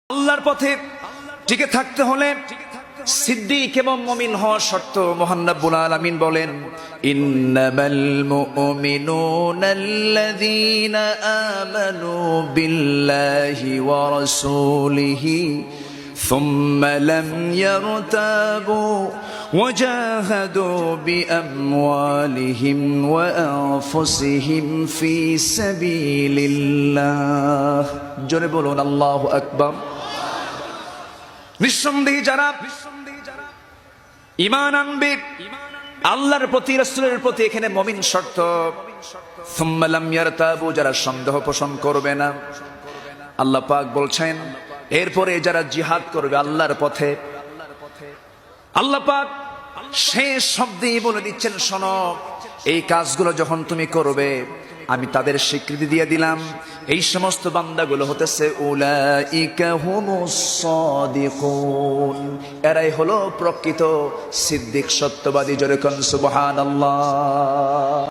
আল্লাহর পথে টিকে থাকতে হলে সিদ্দিক এবং মুমিন হওয়া শর্ত। মহান রব্বুল আলামিন বলেন, ইন্নামাল মুমিনুনা আল্লাযীনা আমানু বিল্লাহি ওয়া রাসূলিহি সুম্মা লাম ইয়ারতাবু وجاهدوا بأموالهم وأنفسهم في سبيل الله জোরে বলুন আল্লাহু আকবার। নিঃসন্দেহে যারা ঈমান আনবে আল্লাহর প্রতি, রাসূলের প্রতি, এখানে মুমিন শর্ত। সুম্মা লাম ইয়ারতাবু, যারা সন্দেহ পোষণ করবে না। আল্লাহ পাক বলছেন এরপরে যারা জিহাদ করবে আল্লাহর পথে, আল্লাহ পাক শেষ শব্দে বলে দিচ্ছেন, শোনো, এই কাজগুলো যখন তুমি করবে আমি তাদের স্বীকৃতি দিয়ে দিলাম, এই সমস্ত বান্দাগুলো হতেছে উলাইকা হুমুস সাদিকুন, এরাই হলো প্রকৃত সিদ্দিক, সত্যবাদী। জোরে কোন সুবহানাল্লাহ।